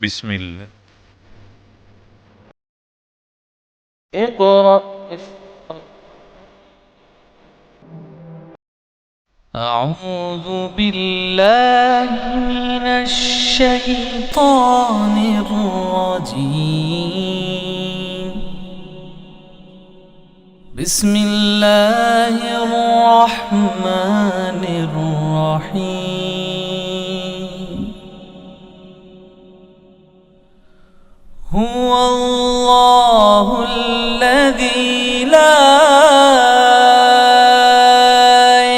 बिस्मिल्लाह। اقرأ. أعوذ بالله من الشيطان الرجيم. بسم الله الرحمن الرحيم. هو الله الذي لا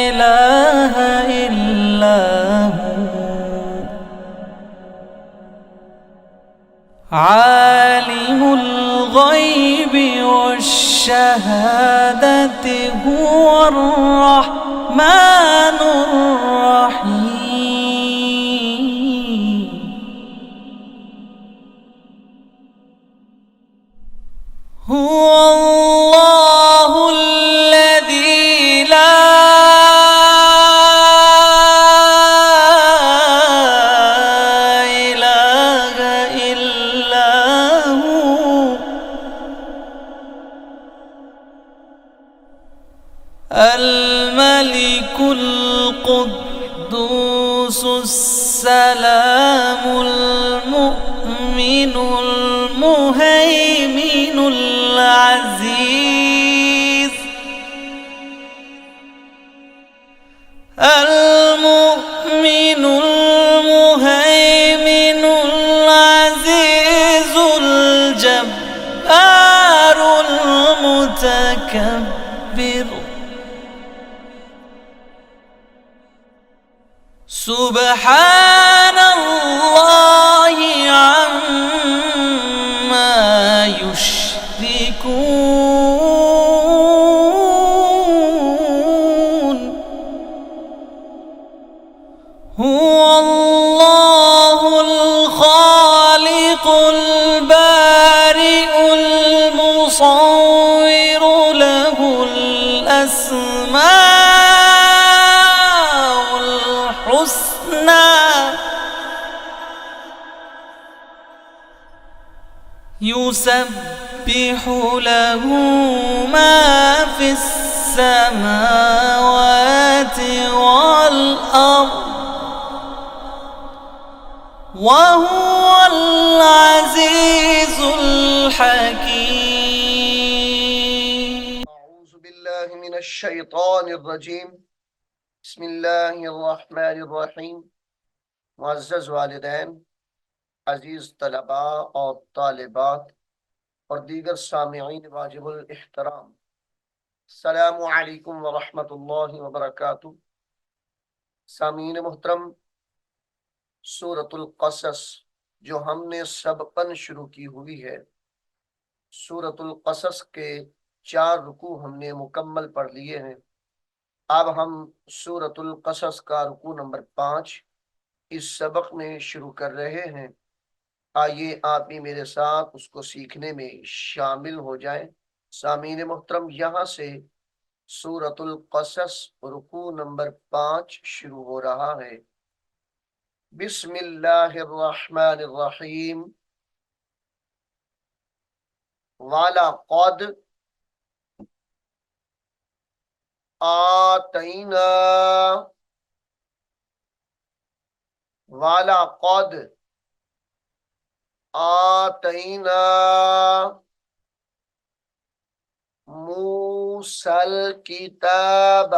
إله إلا هو عالم الغيب والشهادة هو الرحمن الرحيم. هو الله الذي لا إله إلا هو الملك القدوس السلام المؤمن المهيمن العزيز المؤمن المهيمن العزيز الجبار المتكبر. سبحان الله عما يشركون. هو الله الخالق البارئ المصور له الأسماء الحسنى يسبح له ما في السماوات والأرض وهو العزيز الحكيم. أعوذ بالله من الشيطان الرجيम. بسم الله الرحمن الرحیم. मुअज़्ज़ज़ वालिदैन, अजीज़ तलबा और तालिबात और दीगर सामिईन वाजिबुल इहतराम, अस्सलामु अलैकुम व रहमतुल्लाहि व बरकातुहू। सामीन मुहतरम, सूरतुल क़सस जो हमने सबकन शुरू की हुई है, सूरतुल क़सस के 4 रुकू हमने मुकम्मल पढ़ लिए हैं। अब हम सूरतुल क़सस का रुकू नंबर 5 इस सबक में शुरू कर रहे हैं। आइए आप भी मेरे साथ उसको सीखने में शामिल हो जाएं। सामीन मुहतरम, यहाँ से सूरतुल क़सस रुकू नंबर 5 शुरू हो रहा है। बिस्मिल्लाहिर्रहमानिर्रहीम। वाला क़द आतैना, वाला क़द आतैना मूसल किताब,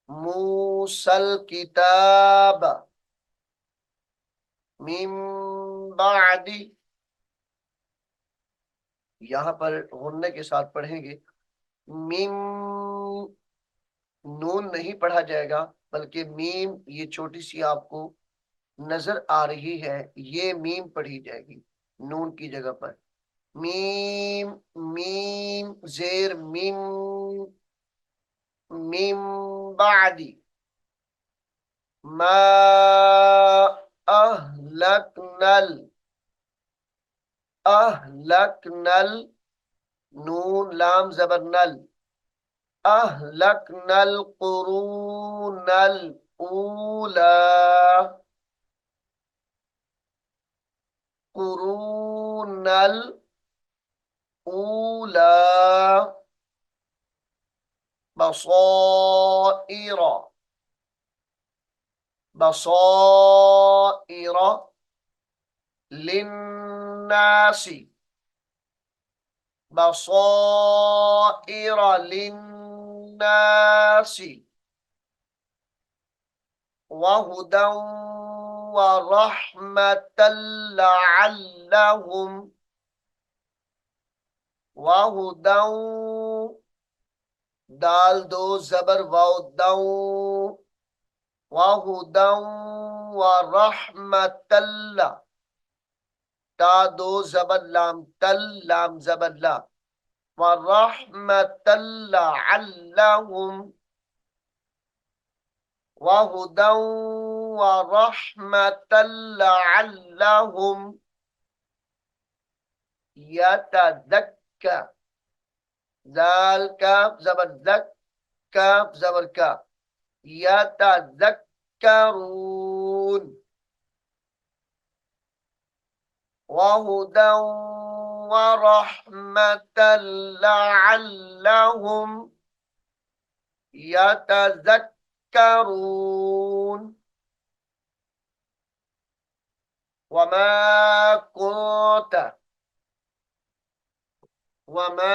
मूसल किताब मिन बादी। यहाँ पर गुन्ने के साथ पढ़ेंगे। मीम, नून नहीं पढ़ा जाएगा बल्कि मीम, ये छोटी सी आपको नजर आ रही है, ये मीम पढ़ी जाएगी नून की जगह पर। मीम, मीम जेर मीम, मीम बादी मा अहलकनल, अहलकनल नून लाम जबर नल, अहलकनल कुरूनल ऊला, कुरूनल ऊला बसौइर बसौइर लिन्नासी बसौइर लिन्नासी वहुदा वरहमतल लअल्लहुम वहुदा दाल दो जबर वाव दाऊ वहुदा वरहमतल ता दो जबर लाम तल लाम जबर ला वरहमतल लअल्लहुम वहुदा वरहमतल लअल्लहुम यतज़क्का जाल काफ जबर जक काफ जबर का यतज़क्करून वहुदा वरहमतल लअल्लहुम यतज़क्करून वमा कुंत वमा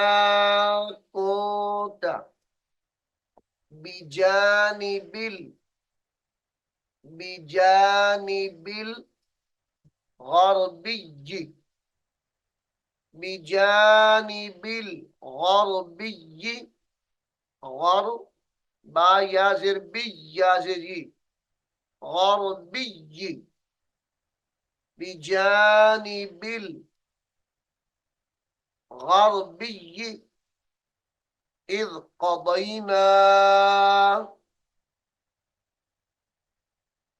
कुंत बिजानिबिल बिजानिबिल गरबिय्यि बिजानिबिल गरबिय्यि गर बा याजिर बी याजिरी गरबिय्यि बिजानिबिल गरबिय्यि إذ قضينا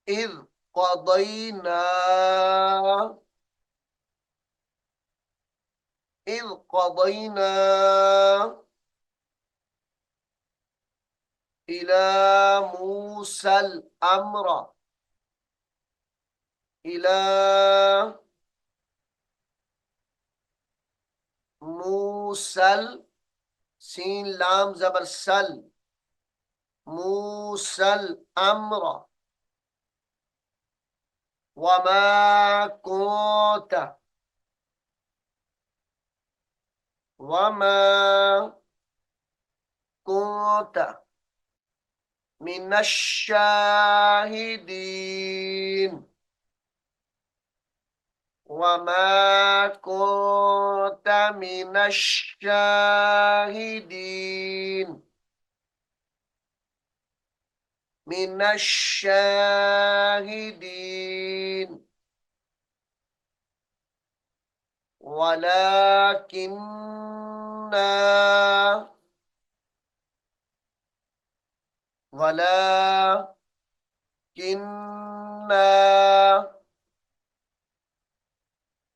إذ قضينا إذ قضينا إلى موسى الأمر إلى موسى सीन लाम जबर सल मूसल अम्र वमा कुंत वमा कुंत मिनश्शाहिदीन वमा कुंत मिनश्शाहिदीन मिनश्शाहिदीन वलाकिन्ना वलाकिन्ना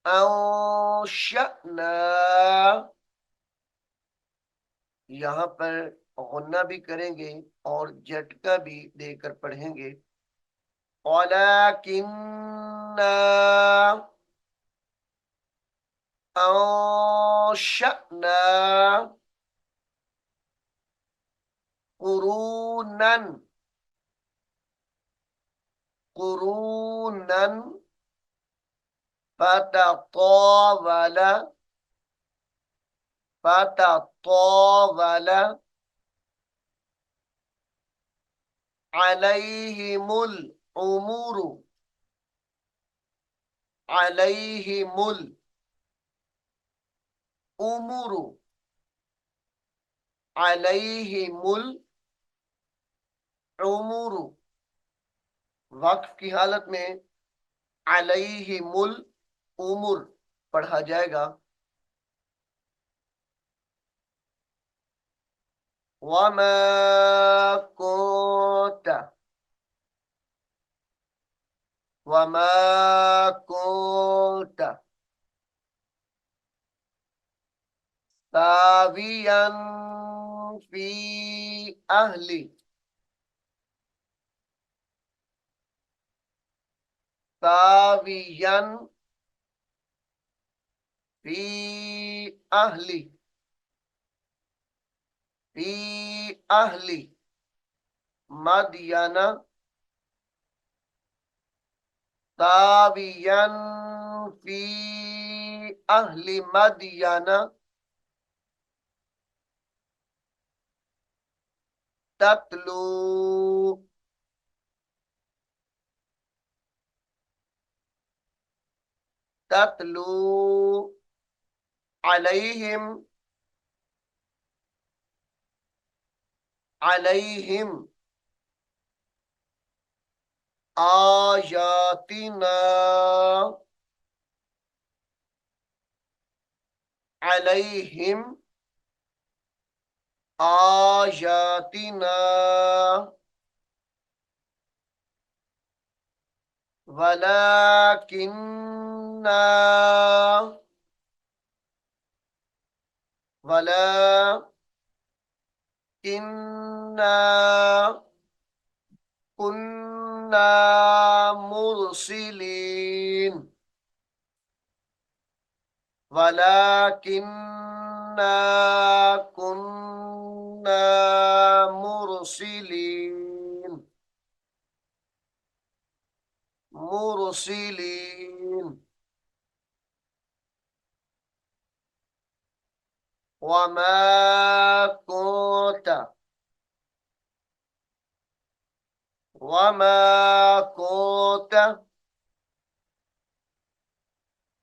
अंशअना यहाँ पर गुन्ना भी करेंगे और झटका भी देकर पढ़ेंगे वलाकिन्ना अंशअना कुरूनन कुरूनन فتطاول فتطاول عليهم الأمور عليهم الأمور عليهم الأمور वक्फ की हालत में अलैहिमुल उमुर पढ़ा जाएगा वमा कुंत वमा कुंत सावियन फी अहली सावियन फी अहली, फी अहली मदयना ताबियन, फी अहली मदयना ततलू, ततलू अलैहिम, अलैहिम आयातिना, अलैहिम आयातिना वलाकिन्ना, वलाकिन्ना कुन्ना मुरसिलीन, वलाकिन्ना कुन्ना मुरसिलीन, मुरसिलीन वमा कुंत, वमा कुंत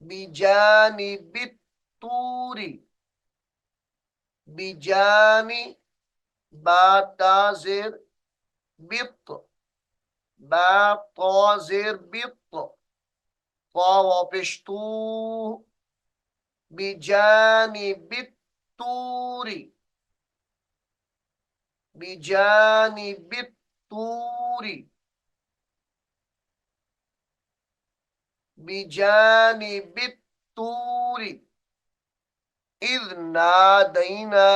बिजानिबित तूरी, बिजानी बाताजिर बित, बाताजिर बित वापिशतू बिजानिबित तूरी, बिजानिबित तूरी, बिजानिबित तूरी इज़ नादैना,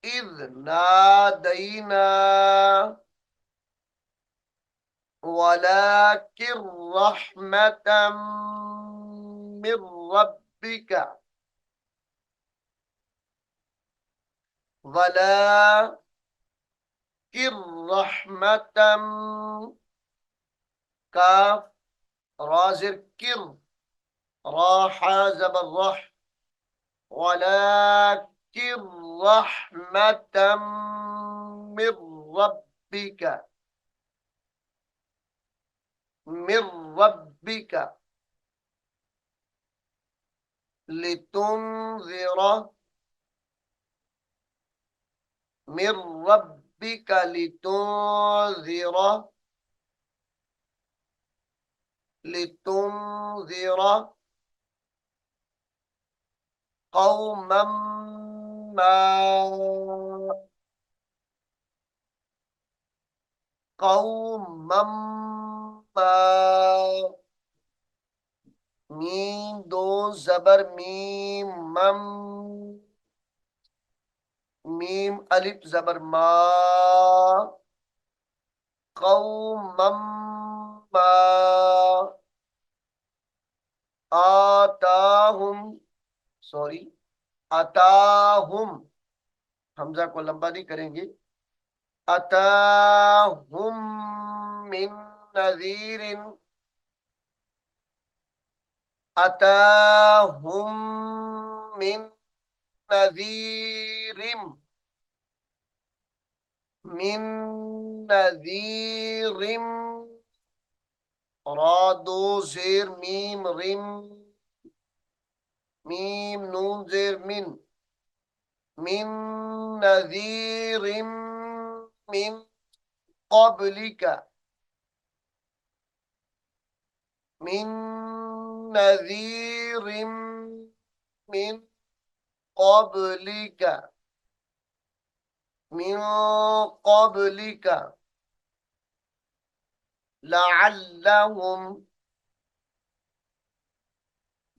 इज़ नादैना वलाकिन रहमतम मिर रब्बिका, वलाकिन रहमतम काफ राजिर किर, राहा जबर रह, वलाकिन रहमतम मिर रब्बिका, मिर रब्बिका लितुनज़िरा, मिर रब्बिका लितुनज़िरा, लितुनज़िरा कौमम मा, कौमम मा मीम दो जबर मीम मम, मीम अलिफ जबर मा, कौमम मा आताहुम, सॉरी अताहुम, हमजा को लंबा नहीं करेंगे, अताहुम मिन नज़ीरिन, अताहुम मिन नज़ीरिम, मिन नज़ीरिम रा दो जेर मीम रिम, मीम नून जेर मिन, मिन नज़ीरिम मिन क़ब्लिका, मिन नज़ीरिम मिन क़ब्लिका, मिन क़ब्लिका लअल्लहुम,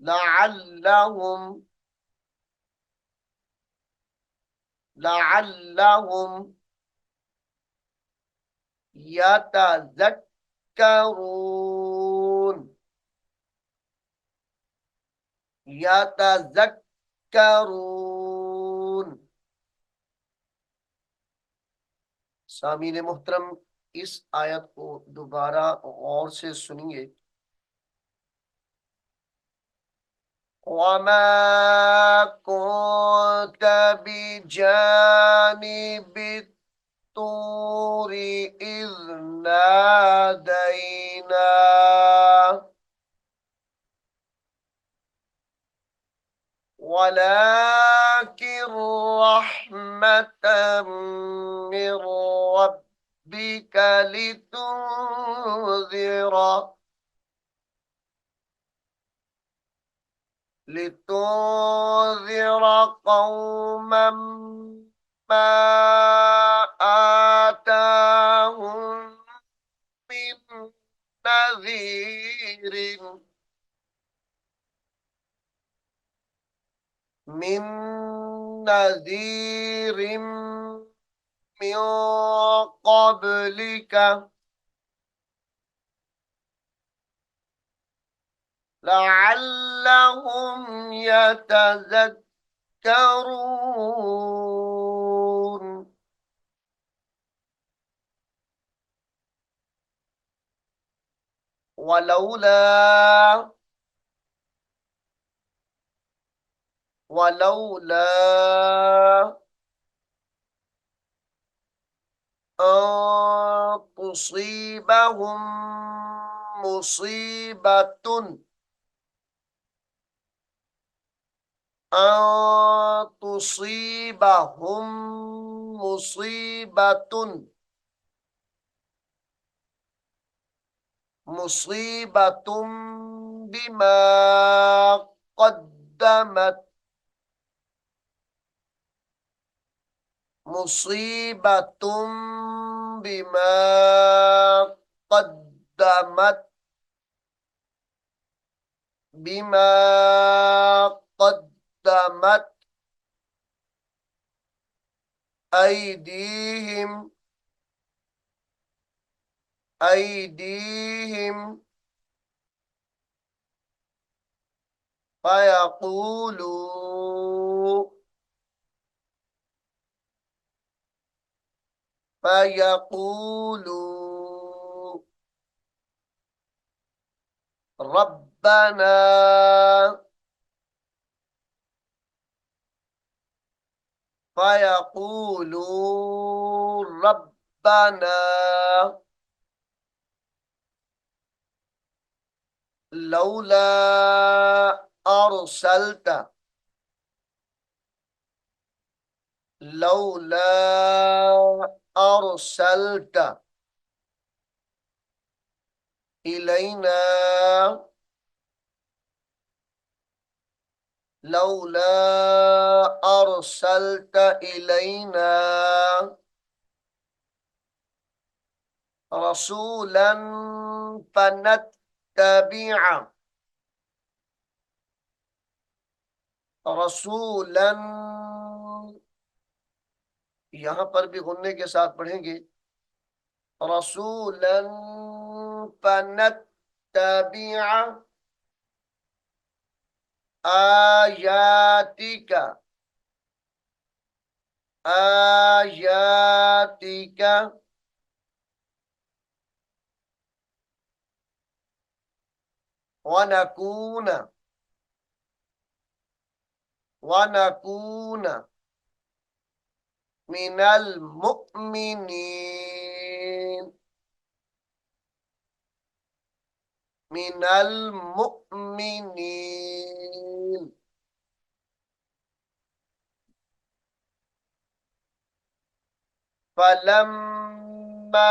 लअल्लहुम, लअल्लहुम यतज़क्करून, यतज़क्करून। सामीन मोहतरम, इस आयत को दोबारा गौर से सुनिए। वमा कुन्त बिजानिबि तूरी इज़ नादैना वलाकिन रहमतम मिर रब्बिका लितुन्ज़िर कौमन मा आताहुम मिन नज़ीरिन मिन नज़ीरिन मिन क़ब्लिका लअल्लहुम यतज़क्करून। वलौला वलौला अन तुसीबहुम मुसीबतुन अन तुसीबहुम मुसीबतुन मुसीबतुम बिमा क़द्दमत मुसीबतुम बिमा क़द्दमत बिमा क़द्दमत ऐदीहिम ऐदीहिम फयक़ूलू फयक़ूलू रब्बना फयक़ूलू रब्बना लौला अरसलत लौला अरसलत इलैना लौला अरसलत इलैना रसूलन फनत्तबिअ रसूलन, यहां पर भी गुन्ने के साथ पढ़ेंगे रसूलन फनत्तबिअ आयातिका आयातिका वनकून वनकून मिनल मुअ्मिनीन मिनल मुअ्मिनीन। फलम्मा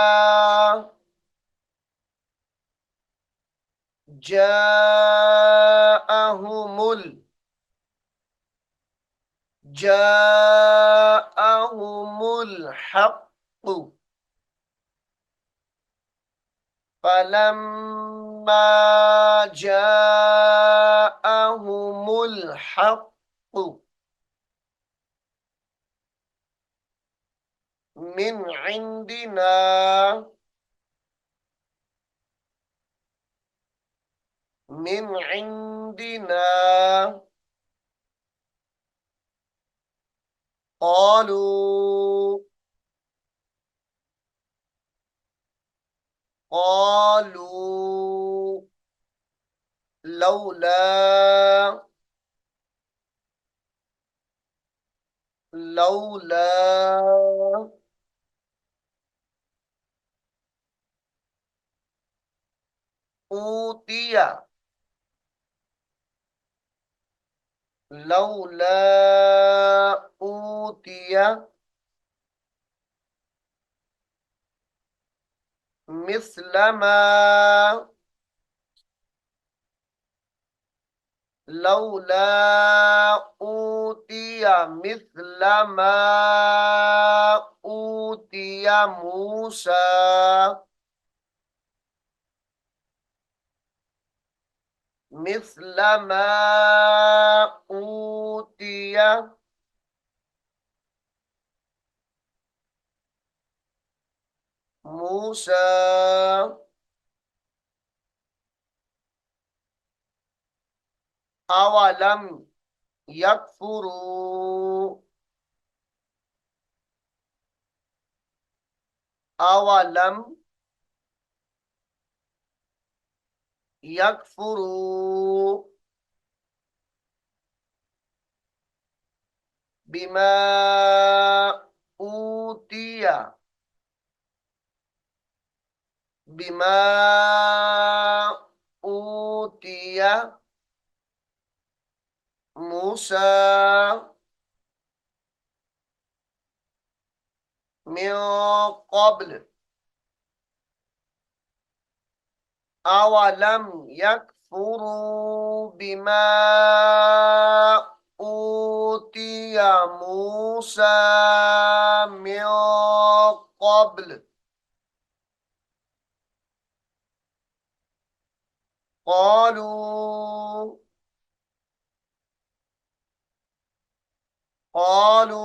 जाअहुमुल जाअहुमुल हक़्क़ु फलम्मा जाअहुमुल हक़्क़ु मिन इंदिना मिन इंदिना क़ालू क़ालू लौला लौला ऊतिया लौला ऊतिया मिस्लमा लौला ऊतिया मिस्लमा ऊतिया मूसा मिस्लमा ऊतिया मूसा अवलम यकफुरू अवलम यकफुरू बिमा ऊतिया बिमा ऊतिया मूसा मिन क़ब्ल अवलम यकफुरू बिमा ऊतिया मूसा मिन क़ब्ल क़ालू क़ालू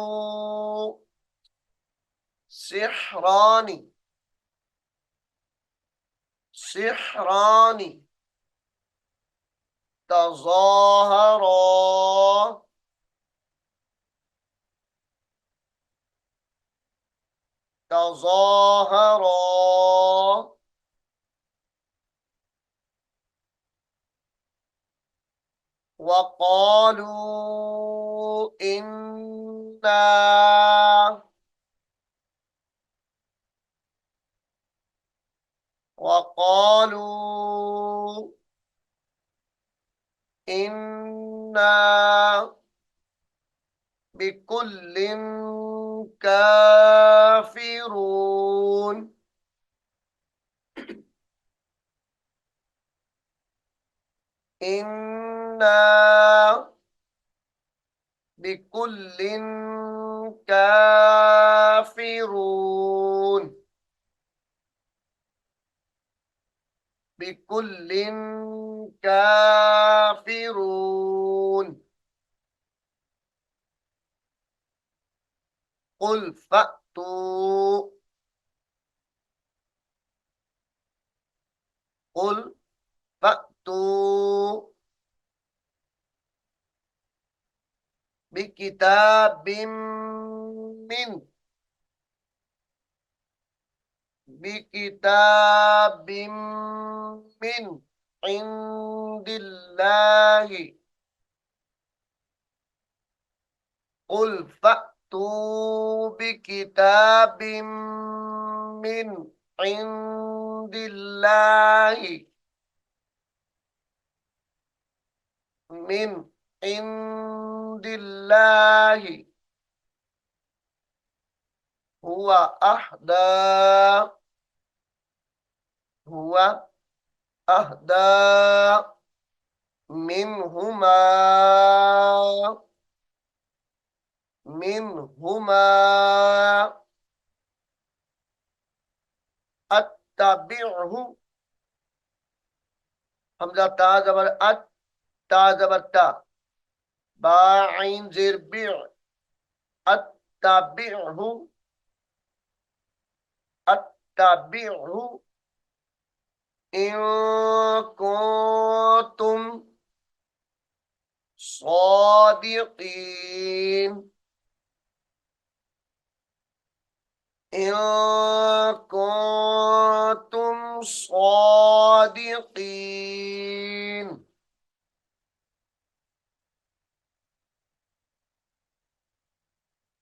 सिहरानी सिहरानी तज़ाहरा तज़ाहरा वक़ालू इन्ना वक़ालू इन्ना बिकुल्लिन काफिरून इन्ना बिकुल्लिन काफिरून बिकुल्लिन काफिरून कुल फ़अतू कुल फ़अतू बिकिताबिम मिन बिकिताबिम मिन इंदिल्लाहि कुल फ़अतू बिकिताबिम मिन इंदिल्लाहि मिन इंदिल्लाहि हुवा अहदा हुवा अहदा मिनहुमा मिनहुमा अत्तबिअहु हमजा ता जबर ता जबर ता बा आइन जेर बिअ अत्तबिअहु अत्तबिअहु इन कुंतुम सादिकीन, इन कुंतुम सादिकीन।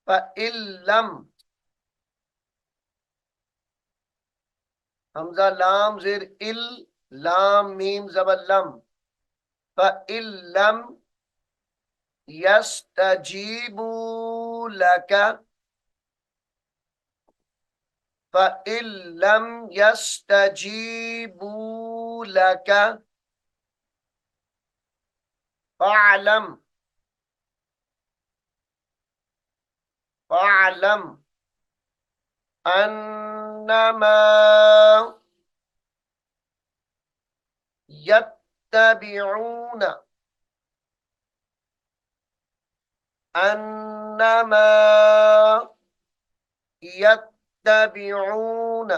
फ़इल्लम, हमजा लाम ज़ेर इल, लाम मीम ज़बर लम। फ़इल्लम यस्तजीबू लका, फ़इल्लम यस्तजीबू लका फ़अलम, फ़अलम अन्नमा यत्तबिऊन, अन्नमा यत्तबिऊन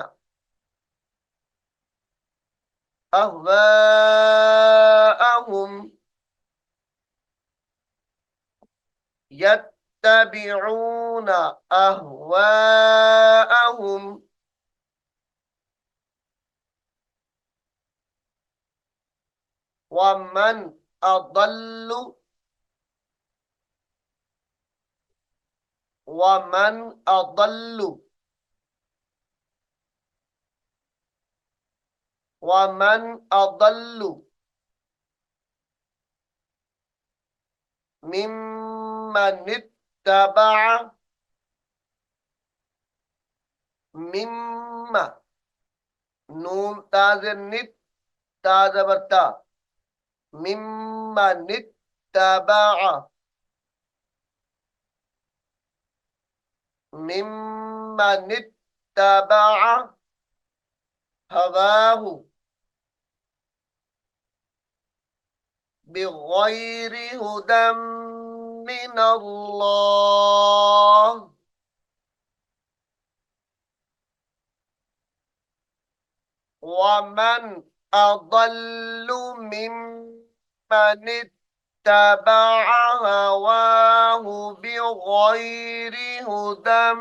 अहवाअहुम, यत्तबिऊन अहवाअहुम वमन अदल्लु, वमन अदल्लु, वमन अदल्लु मिम्मन इत्तबअ, मिम्मा नून ताज़ नित ताज़ बरता, मिम्मन इत्तबअ, मिम्मन इत्तबअ हवाहु बिगैरि हुदम मिनल्लाह, वमन अदल्लु मिम्मन इत्तबअ हवाहु बिगैरि हुदम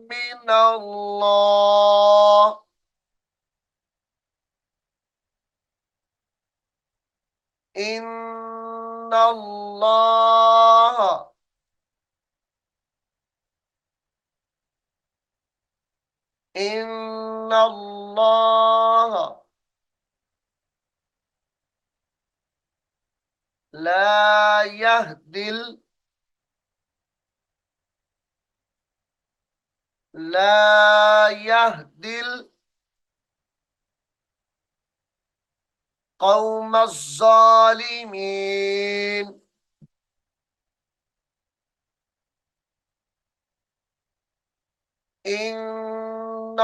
मिनल्लाह, इन्नल्लाह, इन्नल्लाह ला यहदिल, ला यहदिल कौम ज़ालिमीन, इन्नल्लाह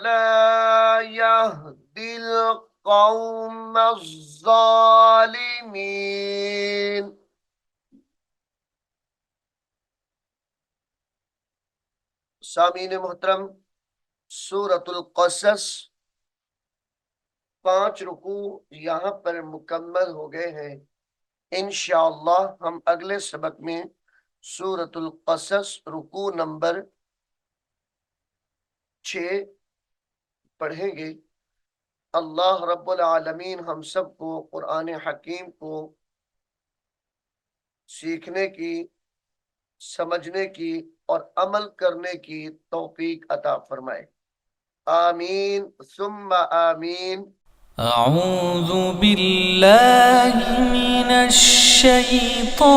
ला यहदिल कौम ज़ालिमीन। सामीन मोहतरम, सूरतुल क़सस 5 रुकू यहाँ पर मुकम्मल हो गए हैं। इंशाअल्लाह हम अगले सबक में सूरतुल क़सस रुकू नंबर 6 पढ़ेंगे। अल्लाह रब्बुल आलमीन हम सबको कुरान हकीम को सीखने की, समझने की और अमल करने की तौफीक अता फरमाए। आमीन सुम्मा आमीन। أعوذ بالله من الشيطان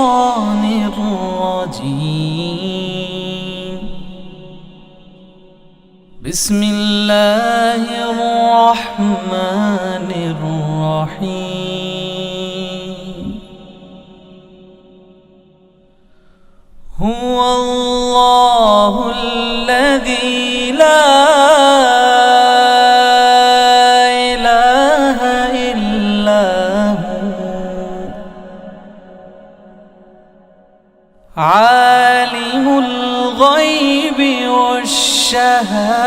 الرجيم. بسم الله الرحمن الرحيم. هو الله الذي لا إله إلا هو عالم الغيب والشهادة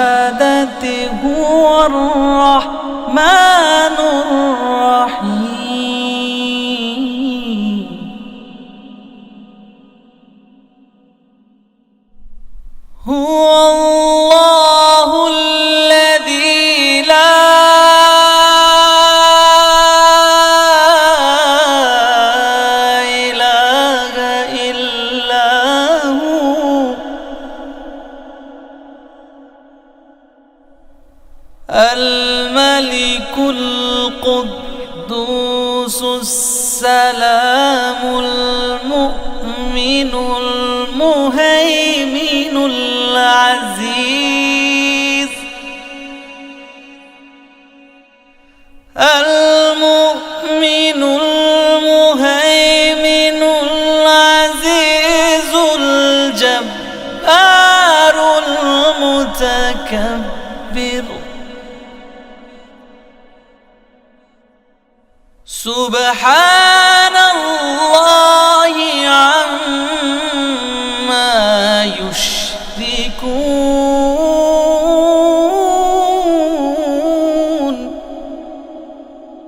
هو الرحمن الرحيم. هو الله الذي لا إله إلا هو الملك القدوس السلام المؤمن المهيمن العزيز المؤمن المهيمن العزيز الجبار المتكبر. سبحان الله عما يشركون.